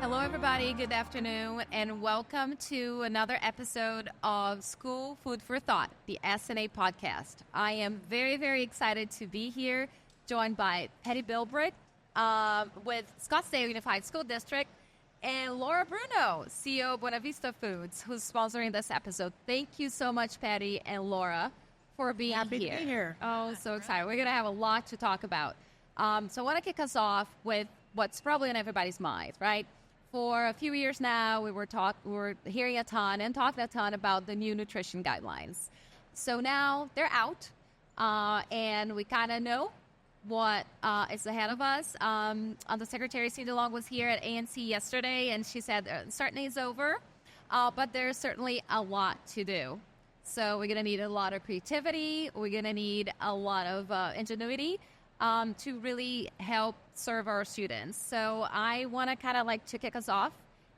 Hello, everybody. Good afternoon, and welcome to another episode of School Food for Thought, the SNA podcast. I am very, very excited to be here, joined by Patti Bilbrey with Scottsdale Unified School District, and Laura Bruno, CEO of Buena Vista Foods, who's sponsoring this episode. Thank you so much, Patti and Laura, for being Happy here. to be here. Oh, so excited. We're going to have a lot to talk about. So I want to kick us off with what's probably on everybody's mind, right? For a few years now, we were hearing a ton and talking a ton about the new nutrition guidelines. So now they're out, and we kind of know what is ahead of us. The Secretary Cindy Long was here at ANC yesterday, and she said certainly it's over, but there's certainly a lot to do. So we're going to need a lot of creativity. We're going to need a lot of ingenuity to really help serve our students. So I want to kind of like to kick us off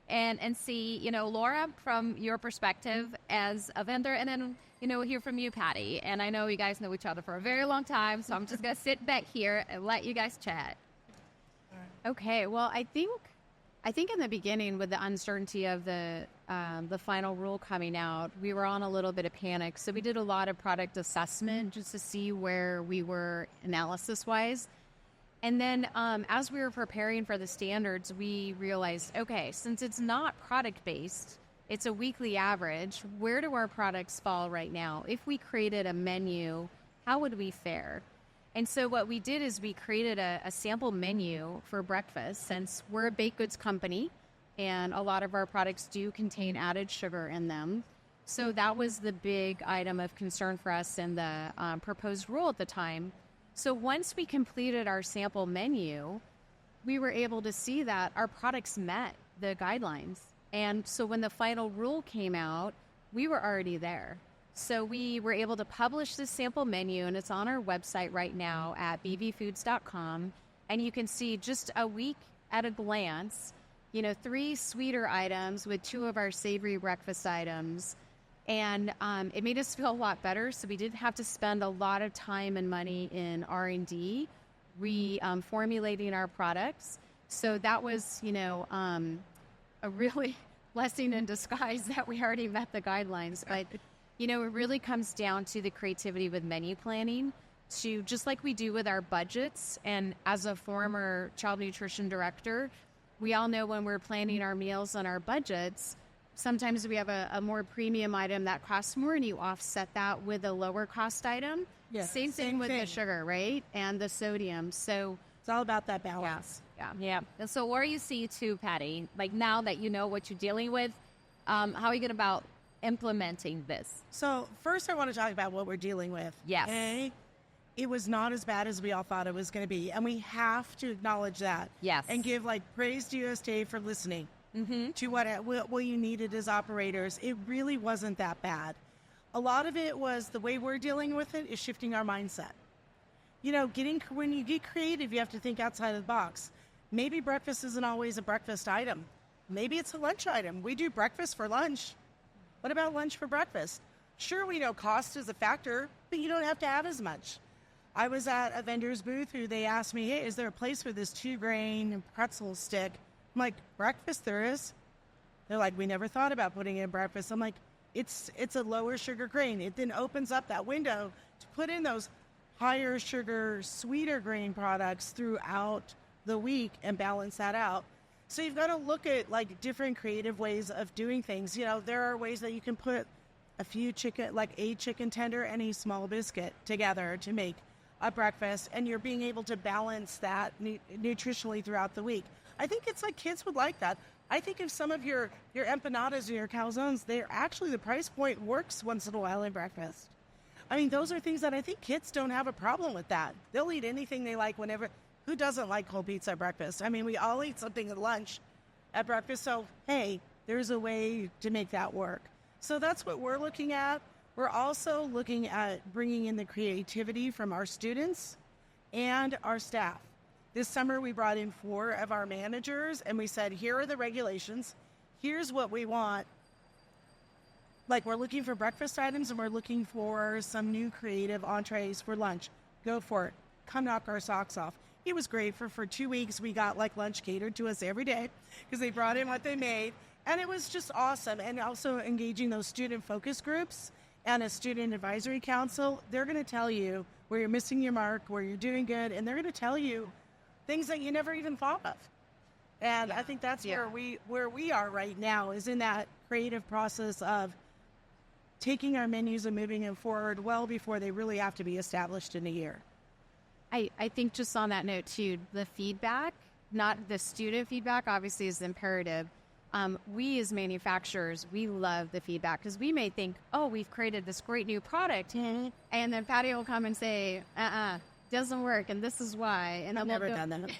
and see, Laura, from your perspective as a vendor, and then, we'll hear from you, Patti. And I know you guys know each other for a very long time, so I'm just going to sit back here and let you guys chat. Okay, well, I think in the beginning, with the uncertainty of the final rule coming out, we were on a little bit of panic. So we did a lot of product assessment just to see where we were analysis-wise. And then as we were preparing for the standards, we realized, okay, since it's not product-based, it's a weekly average, where do our products fall right now? If we created a menu, how would we fare? And so what we did is we created a sample menu for breakfast, since we're a baked goods company and a lot of our products do contain added sugar in them. So that was the big item of concern for us in the proposed rule at the time. So once we completed our sample menu, we were able to see that our products met the guidelines. And so when the final rule came out, we were already there. So we were able to publish this sample menu, and it's on our website right now at bvfoods.com. And you can see just a week at a glance, 3 sweeter items with 2 of our savory breakfast items. And it made us feel a lot better. So we didn't have to spend a lot of time and money in R&D, reformulating our products. So that was, a really blessing in disguise that we already met the guidelines. But it really comes down to the creativity with menu planning, to just like we do with our budgets. And as a former child nutrition director, we all know when we're planning our meals and our budgets, sometimes we have a more premium item that costs more, and you offset that with a lower cost item. Yes, Same thing with the sugar, right? And the sodium. So it's all about that balance. Yeah. And so where you see too, Patti, like now that you know what you're dealing with, how are you going about implementing this? So first I want to talk about what we're dealing with. Yes. Okay? It was not as bad as we all thought it was going to be. And we have to acknowledge that. Yes. And give praise to USDA for listening to what you needed as operators. It really wasn't that bad. A lot of it was the way we're dealing with it is shifting our mindset. When you get creative, you have to think outside of the box. Maybe breakfast isn't always a breakfast item. Maybe it's a lunch item. We do breakfast for lunch. What about lunch for breakfast? Sure, we know cost is a factor, but you don't have to have as much. I was at a vendor's booth who they asked me, hey, is there a place for this 2-grain pretzel stick? I'm like, breakfast there is. They're like, we never thought about putting it in breakfast. I'm like, it's a lower sugar grain. It then opens up that window to put in those higher sugar, sweeter grain products throughout the week and balance that out. So you've got to look at different creative ways of doing things. There are ways that you can put a chicken tender and a small biscuit together to make a breakfast, and you're being able to balance that nutritionally throughout the week. I think it's kids would like that. I think if some of your empanadas or your calzones, the price point works once in a while in breakfast. I mean, those are things that I think kids don't have a problem with that. They'll eat anything they like whenever. Who doesn't like cold pizza at breakfast? I mean, we all eat something at lunch, at breakfast. So, hey, there's a way to make that work. So that's what we're looking at. We're also looking at bringing in the creativity from our students and our staff. This summer, we brought in 4 of our managers, and we said, here are the regulations. Here's what we want. We're looking for breakfast items, and we're looking for some new creative entrees for lunch. Go for it. Come knock our socks off. It was great. For 2 weeks, we got like lunch catered to us every day because they brought in what they made. And it was just awesome. And also engaging those student focus groups and a student advisory council, they're going to tell you where you're missing your mark, where you're doing good, and they're going to tell you things that you never even thought of. And I think that's where we are right now, is in that creative process of taking our menus and moving them forward well before they really have to be established in a year. I think just on that note too, the feedback, not the student feedback, obviously is imperative. We as manufacturers, we love the feedback because we may think, oh, we've created this great new product, and then Patti will come and say, doesn't work, and this is why. And I've never done that.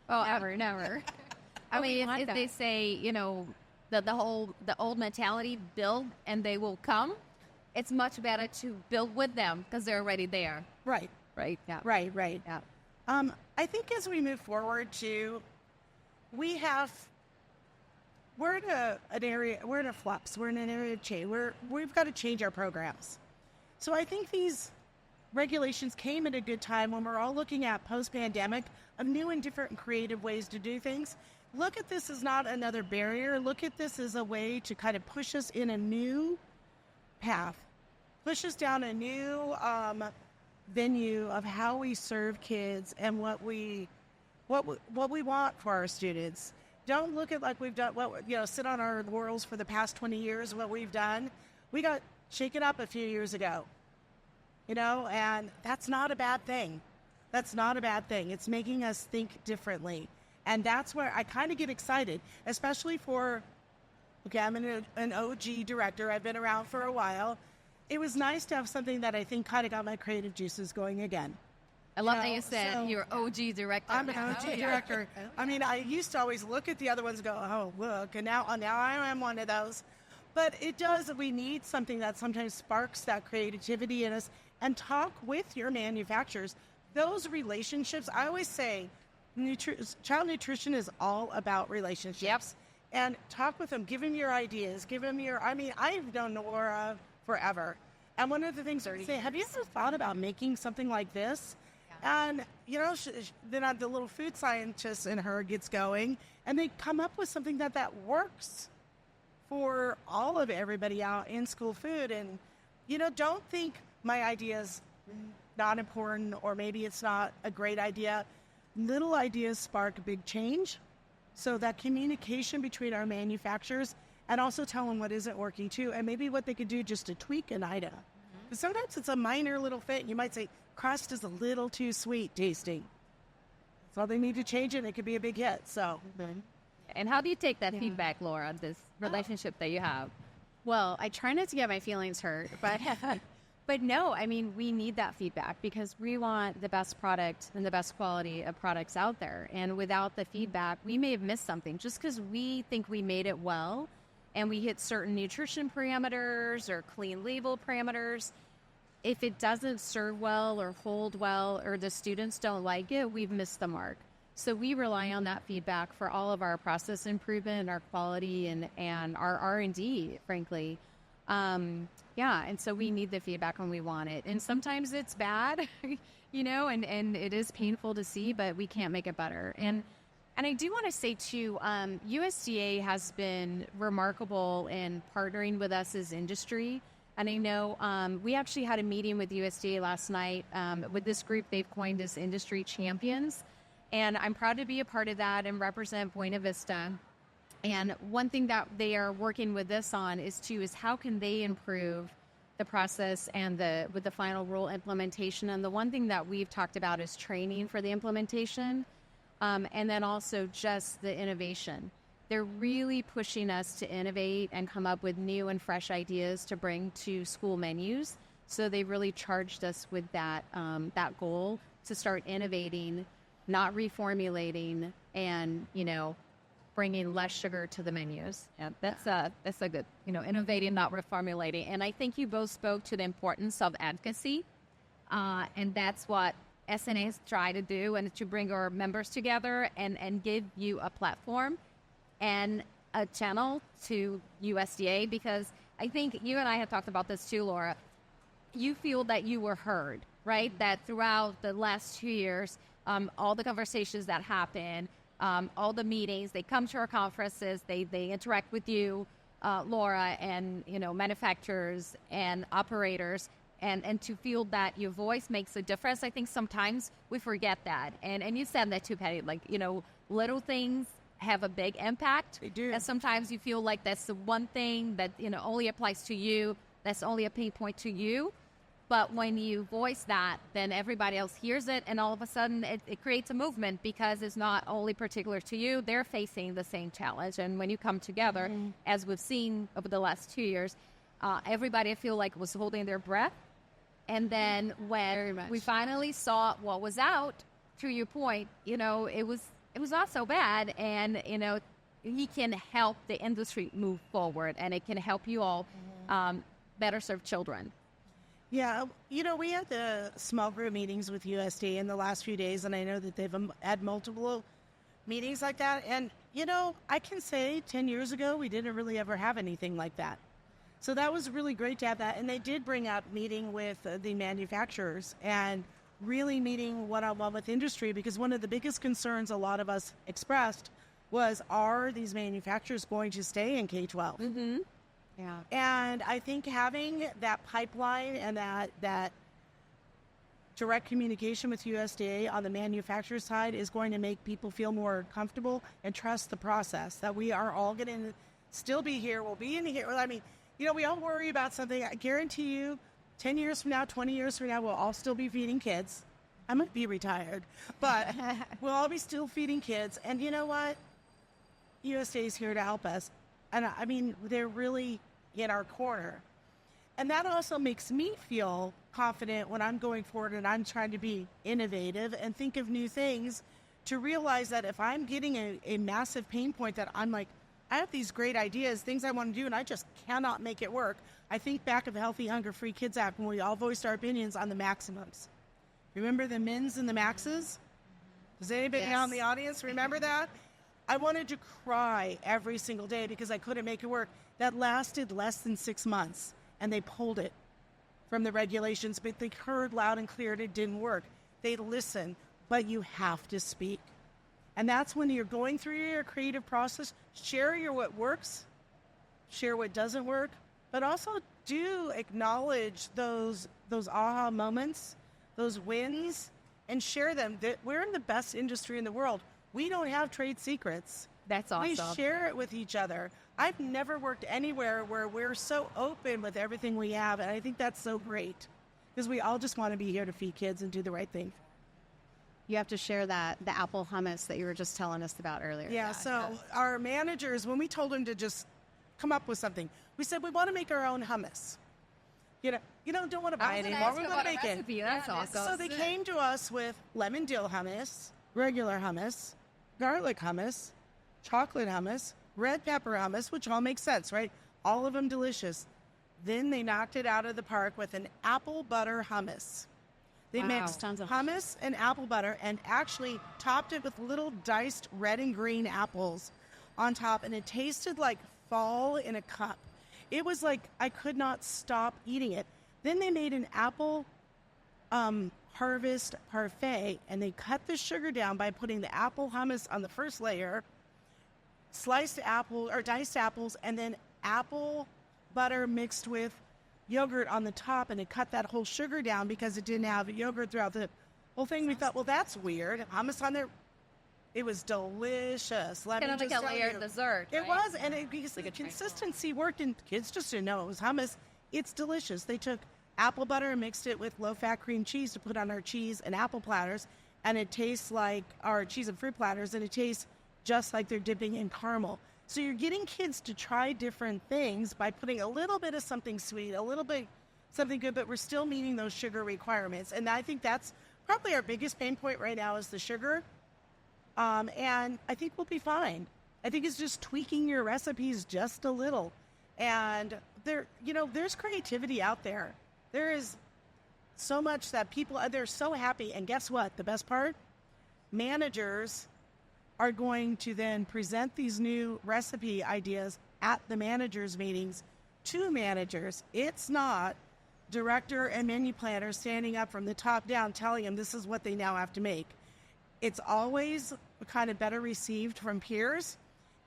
Oh, never. I mean, if they say, you know, the old mentality, build and they will come, it's much better to build with them because they're already there. Right. Right. Yeah. Right. Yeah. I think as we move forward too, we're in an area, we're in a flux, we're in an area of change. We've got to change our programs. So I think these regulations came at a good time when we're all looking at post-pandemic of new and different and creative ways to do things. Look at this as not another barrier. Look at this as a way to kind of push us in a new path, push us down a new venue of how we serve kids and what we want for our students. Don't look at like we've done, sit on our laurels for the past 20 years, what we've done. We got shaken up a few years ago, and that's not a bad thing. That's not a bad thing. It's making us think differently. And that's where I kind of get excited, especially I'm an OG director. I've been around for a while. It was nice to have something that I think kind of got my creative juices going again. I love that you said you're OG director. I'm an OG director. I mean, I used to always look at the other ones and go, oh, look, and now I am one of those. But we need something that sometimes sparks that creativity in us, and talk with your manufacturers. Those relationships, I always say, child nutrition is all about relationships. Yep. And talk with them, give them your ideas, I've known Laura forever. And one of the things I say, have you ever thought about making something like this? Yeah. And, then the little food scientist in her gets going, and they come up with something that works for all of everybody out in school food. And, don't think my idea is not important, or maybe it's not a great idea. Little ideas spark a big change. So that communication between our manufacturers, and also tell them what isn't working too, and maybe what they could do just to tweak an item. Because sometimes it's a minor little thing. You might say, crust is a little too sweet tasting. So they need to change it, and it could be a big hit. So. And how do you take that feedback, Laura, this relationship that you have? Well, I try not to get my feelings hurt, but no, I mean, we need that feedback because we want the best product and the best quality of products out there. And without the feedback, we may have missed something just because we think we made it well and we hit certain nutrition parameters or clean label parameters. If it doesn't serve well or hold well, or the students don't like it, we've missed the mark. So we rely on that feedback for all of our process improvement, our quality, and our R&D, frankly. And so we need the feedback when we want it. And sometimes it's bad, and it is painful to see, but we can't make it better. And I do want to say, too, USDA has been remarkable in partnering with us as industry. And I know we actually had a meeting with USDA last night with this group they've coined as industry champions. And I'm proud to be a part of that and represent Buena Vista. And one thing that they are working with us on is how can they improve the process and with the final rule implementation. And the one thing that we've talked about is training for the implementation, and then also just the innovation. They're really pushing us to innovate and come up with new and fresh ideas to bring to school menus. So they really charged us with that goal to start innovating, not reformulating, and bringing less sugar to the menus. Yeah, that's a good, innovating, not reformulating. And I think you both spoke to the importance of advocacy, and that's what SNAs try to do, and to bring our members together and give you a platform and a channel to USDA, because I think you and I have talked about this too, Laura. You feel that you were heard, right? That throughout the last 2 years, all the conversations that happen, all the meetings, they come to our conferences, they interact with you, Laura, and, manufacturers and operators, and to feel that your voice makes a difference. I think sometimes we forget that. And you said that too, Patti, little things have a big impact. They do. And sometimes you feel like that's the one thing that, only applies to you. That's only a pain point to you. But when you voice that, then everybody else hears it, and all of a sudden it creates a movement because it's not only particular to you. They're facing the same challenge. And when you come together, as we've seen over the last 2 years, everybody, I feel like, was holding their breath. And then when we finally saw what was out, to your point, it was not so bad. And, he can help the industry move forward, and it can help you all better serve children. Yeah, we had the small group meetings with USDA in the last few days, and I know that they've had multiple meetings like that. And, I can say 10 years ago, we didn't really ever have anything like that. So that was really great to have that. And they did bring out meeting with the manufacturers and really meeting one-on-one with industry, because one of the biggest concerns a lot of us expressed was, are these manufacturers going to stay in K-12? Mm-hmm. Yeah. And I think having that pipeline and that direct communication with USDA on the manufacturer side is going to make people feel more comfortable and trust the process, that we are all going to still be here. We'll be in here. I mean, we all worry about something. I guarantee you 10 years from now, 20 years from now, we'll all still be feeding kids. I might be retired, but we'll all be still feeding kids. And you know what? USDA is here to help us. And I mean, they're really in our corner. And that also makes me feel confident when I'm going forward and I'm trying to be innovative and think of new things, to realize that if I'm getting a massive pain point that I'm like, I have these great ideas, things I want to do, and I just cannot make it work. I think back of the Healthy Hunger Free Kids Act when we all voiced our opinions on the maximums. Remember the mins and the maxes? Does anybody out in the audience remember that? I wanted to cry every single day because I couldn't make it work. That lasted less than 6 months, and they pulled it from the regulations, but they heard loud and clear it didn't work. They listened, but you have to speak. And that's when you're going through your creative process, share what works, share what doesn't work, but also do acknowledge those aha moments, those wins, and share them. We're in the best industry in the world. We don't have trade secrets. That's awesome. We share it with each other. I've never worked anywhere where we're so open with everything we have, and I think that's so great, because we all just want to be here to feed kids and do the right thing. You have to share the apple hummus that you were just telling us about earlier. Yeah, so our managers, when we told them to just come up with something, we said we want to make our own hummus. Don't want to buy it anymore. We want to make it. That's awesome. So they came to us with lemon dill hummus, regular hummus, garlic hummus, chocolate hummus, red pepper hummus, which all makes sense, right? All of them delicious. Then they knocked it out of the park with an apple butter hummus. They mixed hummus and apple butter and actually topped it with little diced red and green apples on top, and it tasted like fall in a cup. It was like I could not stop eating it. Then they made an apple harvest parfait, and they cut the sugar down by putting the apple hummus on the first layer, sliced apple or diced apples, and then apple butter mixed with yogurt on the top, and it cut that whole sugar down because it didn't have yogurt throughout the whole thing. We thought, well, that's weird. Hummus on there. It was delicious. Kind of like a layered dessert. It was, and because the consistency worked, and kids just didn't know it was hummus. It's delicious. They took apple butter and mixed it with low-fat cream cheese to put on our cheese and apple platters, and it tastes like our cheese and fruit platters, and it tastes just like they're dipping in caramel. So you're getting kids to try different things by putting a little bit of something sweet, a little bit something good, but we're still meeting those sugar requirements. And I think that's probably our biggest pain point right now is the sugar. And I think we'll be fine. I think it's just tweaking your recipes just a little. And there's creativity out there. There is so much that they're so happy. And guess what? The best part? Managers are going to then present these new recipe ideas at the managers' meetings to managers. It's not director and menu planner standing up from the top down telling them this is what they now have to make. It's always kind of better received from peers.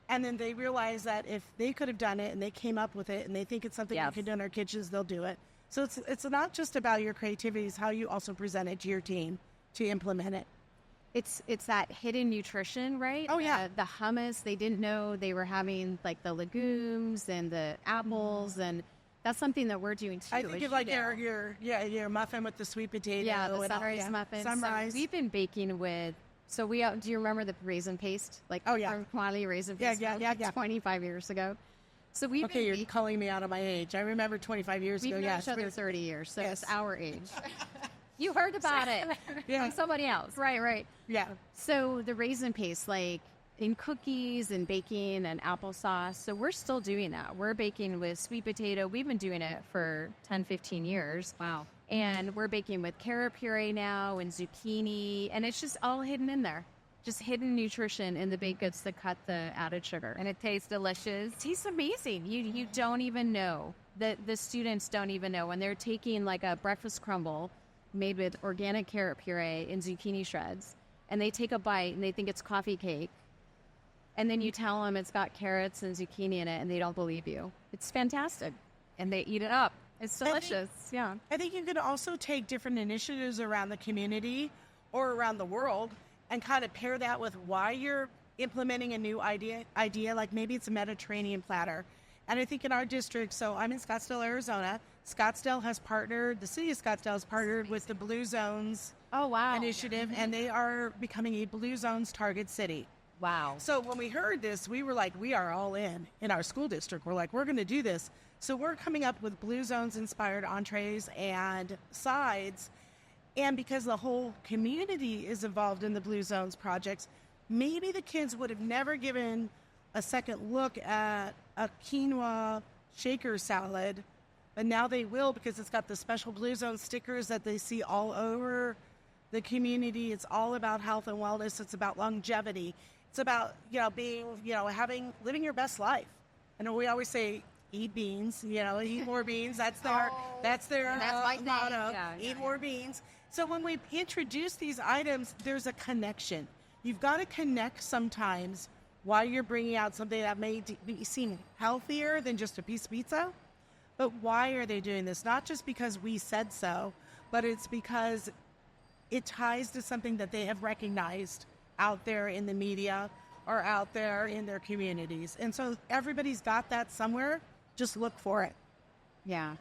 And then they realize that if they could have done it and they came up with it and they think it's something we could do in our kitchens, they'll do it. So it's not just about your creativity, it's how you also present it to your team to implement it. It's that hidden nutrition, right? Oh, yeah. The hummus, they didn't know they were having like the legumes and the apples, and that's something that we're doing too. I think of like your muffin with the sweet potato. Yeah, the sunrise muffin. Sunrise. So we've been baking with. So do you remember the raisin paste? Like, from quality raisin paste. Yeah. 25 years ago. So we've okay, you're calling me out of my age. I remember 25 years ago. We've known each other 30 years, so it's our age. You heard about it from somebody else. Right. Yeah. So the raisin paste, like in cookies and baking and applesauce, so we're still doing that. We're baking with sweet potato. We've been doing it for 10, 15 years. Wow. And we're baking with carrot puree now and zucchini, and it's just all hidden in there. Just hidden nutrition in the baked goods to cut the added sugar. And it tastes delicious. It tastes amazing. You don't even know. The students don't even know when they're taking like a breakfast crumble made with organic carrot puree and zucchini shreds, and they take a bite and they think it's coffee cake. And then you tell them it's got carrots and zucchini in it, and they don't believe you. It's fantastic. And they eat it up. It's delicious. I think you could also take different initiatives around the community or around the world and kind of pair that with why you're implementing a new idea. Like maybe it's a Mediterranean platter. And I think in our district, so I'm in Scottsdale, Arizona. The city of Scottsdale has partnered with the Blue Zones initiative, and they are becoming a Blue Zones target city. Wow. So when we heard this, we were like, we are all in our school district. We're like, we're going to do this. So we're coming up with Blue Zones inspired entrees and sides. And because the whole community is involved in the Blue Zones projects, maybe the kids would have never given a second look at a quinoa shaker salad, but now they will because it's got the special Blue Zone stickers that they see all over the community. It's all about health and wellness. It's about longevity. It's about, living your best life. And we always say, eat beans, eat more beans. That's their motto. Eat more beans. So when we introduce these items, there's a connection. You've got to connect sometimes why you're bringing out something that may seem healthier than just a piece of pizza. But why are they doing this? Not just because we said so, but it's because it ties to something that they have recognized out there in the media or out there in their communities. And so everybody's got that somewhere. Just look for it. Yeah.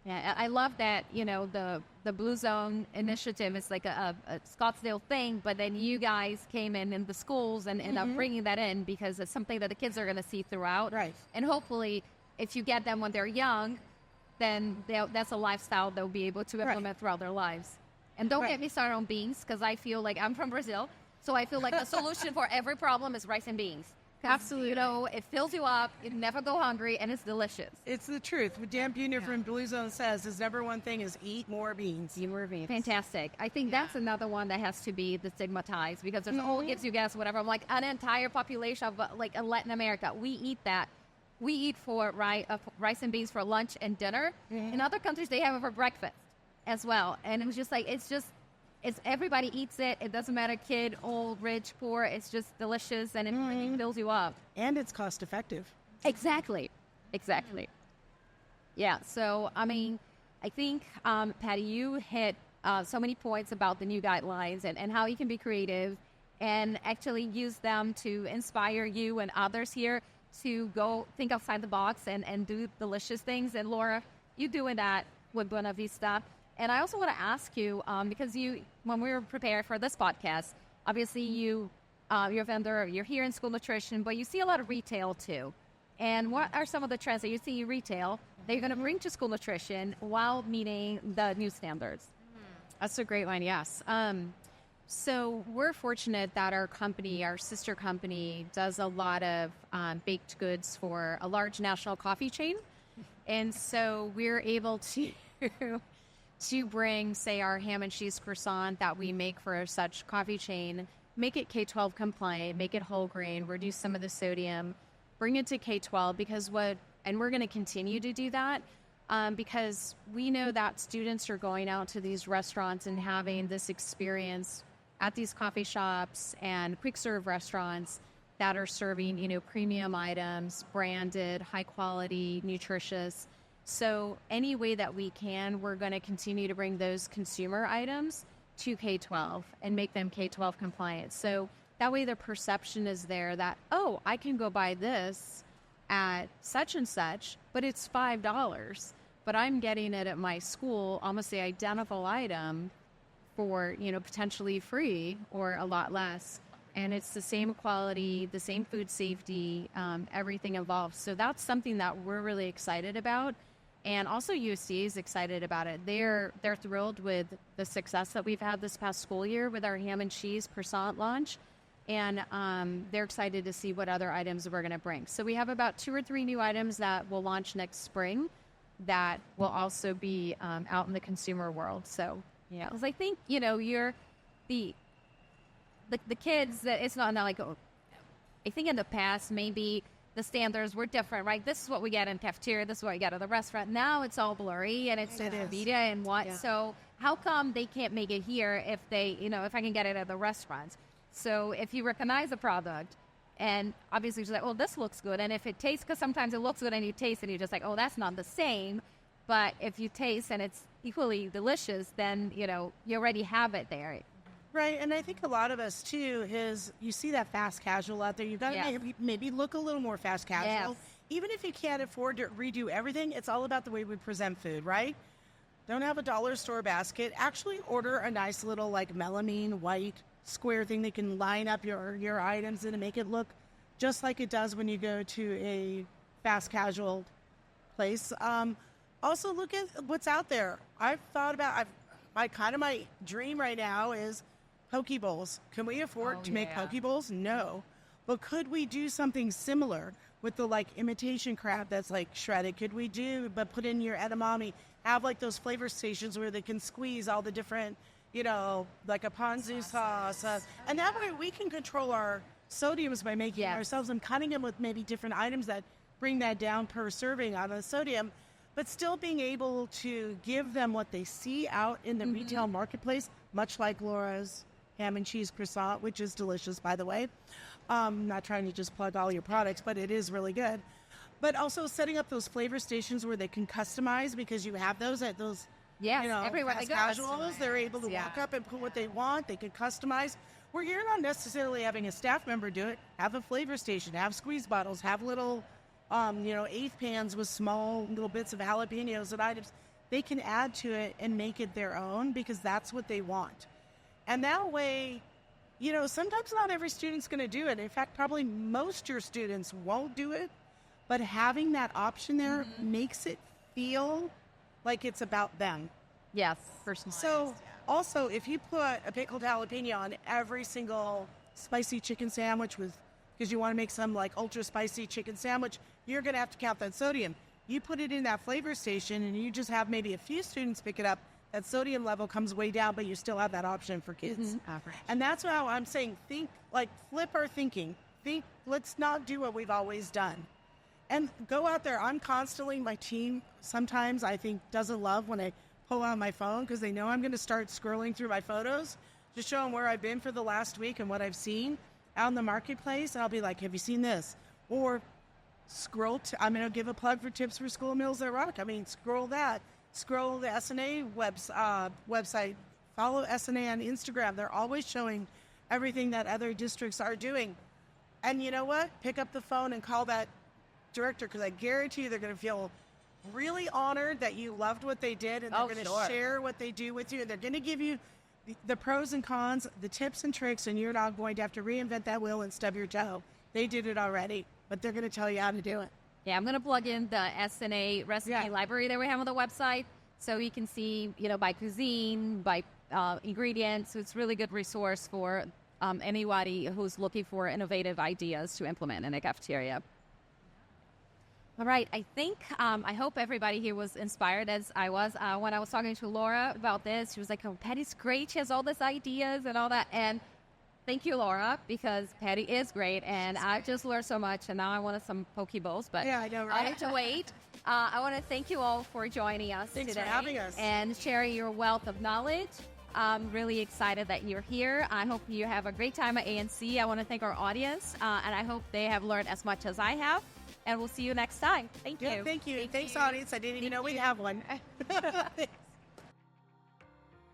I love that, the Blue Zone initiative is like a Scottsdale thing, but then you guys came in the schools and end up bringing that in because it's something that the kids are going to see throughout. Right. And hopefully, if you get them when they're young, then that's a lifestyle they'll be able to implement throughout their lives. And don't get me started on beans, because I feel like I'm from Brazil, so I feel like the solution for every problem is rice and beans. Absolutely. It fills you up, you never go hungry, and it's delicious. It's the truth. What Dan Buhner from Blue Zone says is number one thing is eat more beans. Eat more beans. Fantastic. I think that's another one that has to be destigmatized, because there's all gives you gas, whatever. I'm like, an entire population of like Latin America, we eat that. We eat rice and beans for lunch and dinner. In other countries, they have it for breakfast as well. And it was just like, it's everybody eats it. It doesn't matter, kid, old, rich, poor. It's just delicious, and it fills you up. And it's cost effective. Exactly. Yeah. So, I mean, I think, Patti, you hit so many points about the new guidelines and how you can be creative and actually use them to inspire you and others here to go think outside the box and do delicious things. And Laura, you doing that with Buena Vista. And I also want to ask you, because when we were prepared for this podcast, obviously you're a vendor, you're here in school nutrition, but you see a lot of retail too. And what are some of the trends that you see in retail that you're going to bring to school nutrition while meeting the new standards? That's a great one, yes. So we're fortunate that our company, our sister company, does a lot of baked goods for a large national coffee chain. And so we're able to bring, say, our ham and cheese croissant that we make for such coffee chain, make it K-12 compliant, make it whole grain, reduce some of the sodium, bring it to K-12 because and we're going to continue to do that. because we know that students are going out to these restaurants and having this experience at these coffee shops and quick serve restaurants that are serving, premium items, branded, high quality, nutritious. So any way that we can, we're going to continue to bring those consumer items to K-12 and make them K-12 compliant. So that way the perception is there that, oh, I can go buy this at such and such, but it's $5. But I'm getting it at my school, almost the identical item for, potentially free or a lot less. And it's the same quality, the same food safety, everything involved. So that's something that we're really excited about. And also USDA is excited about it. They're thrilled with the success that we've had this past school year with our ham and cheese croissant launch. And they're excited to see what other items we're going to bring. So we have about 2 or 3 new items that will launch next spring that will also be out in the consumer world. So, yeah, because I think, you're the kids that it's not like, oh, I think in the past, maybe the standards were different, right? This is what we get in cafeteria. This is what we get at the restaurant. Now it's all blurry and it's social media and what. Yeah. So how come they can't make it here if they, if I can get it at the restaurant? So if you recognize a product and obviously you're like, well, this looks good. And if it tastes, because sometimes it looks good and you taste and you're just like, oh, that's not the same. But if you taste and it's equally delicious, then, you already have it there. Right, and I think a lot of us, too, is you see that fast casual out there. You've got to maybe look a little more fast casual. Yes. Even if you can't afford to redo everything, it's all about the way we present food, right? Don't have a dollar store basket. Actually order a nice little, melamine white square thing that can line up your items in and make it look just like it does when you go to a fast casual place. Also, look at what's out there. I've thought about, my dream right now is poke bowls. Can we afford to make poke bowls? No. But could we do something similar with the imitation crab that's shredded? Could we put in your edamame, have those flavor stations where they can squeeze all the different, like a ponzu sauce. And that way we can control our sodiums by making ourselves and cutting them with maybe different items that bring that down per serving on the sodium, but still being able to give them what they see out in the retail marketplace, much like Laura's ham and cheese croissant, which is delicious, by the way. Not trying to just plug all your products, but it is really good. But also setting up those flavor stations where they can customize, because you have those at those, everywhere they go. Casuals. They're able to walk up and put what they want. They can customize. Where you're not necessarily having a staff member do it. Have a flavor station. Have squeeze bottles. Have little, eighth pans with small little bits of jalapenos and items. They can add to it and make it their own, because that's what they want. And that way, sometimes not every student's going to do it. In fact, probably most of your students won't do it. But having that option there makes it feel like it's about them. Yes, personalized. So also, if you put a pickled jalapeno on every single spicy chicken sandwich because you want to make some ultra spicy chicken sandwich, you're going to have to count that sodium. You put it in that flavor station and you just have maybe a few students pick it up. That sodium level comes way down, but you still have that option for kids. And that's how I'm saying, flip our thinking. Let's not do what we've always done. And go out there. I'm constantly, my team sometimes I think doesn't love when I pull out my phone, because they know I'm going to start scrolling through my photos to show them where I've been for the last week and what I've seen out in the marketplace. And I'll be like, have you seen this? Or I'm going to give a plug for Tips for School Meals That Rock. Scroll that. Scroll the SNA website. Follow SNA on Instagram. They're always showing everything that other districts are doing. And you know what? Pick up the phone and call that director, because I guarantee you they're going to feel really honored that you loved what they did, and they're going to share what they do with you, and they're going to give you the pros and cons, the tips and tricks, and you're not going to have to reinvent that wheel and stub your toe. They did it already, but they're going to tell you how to do it. Yeah, I'm going to plug in the SNA recipe library that we have on the website, so you can see, by cuisine, by ingredients. So it's a really good resource for anybody who's looking for innovative ideas to implement in a cafeteria. All right, I think, I hope everybody here was inspired as I was. When I was talking to Laura about this, she was like, oh, Patty's great. She has all these ideas and all that. And thank you, Laura, because Patti is great. And I just learned so much. And now I wanted some poke bowls. But yeah, I know, right? I have to wait. I want to thank you all for joining us Thanks today for having us. and sharing your wealth of knowledge. I'm really excited that you're here. I hope you have a great time at ANC. I want to thank our audience, and I hope they have learned as much as I have. And we'll see you next time. Thank you. Thank you. Thanks, audience. I didn't even know we'd have one.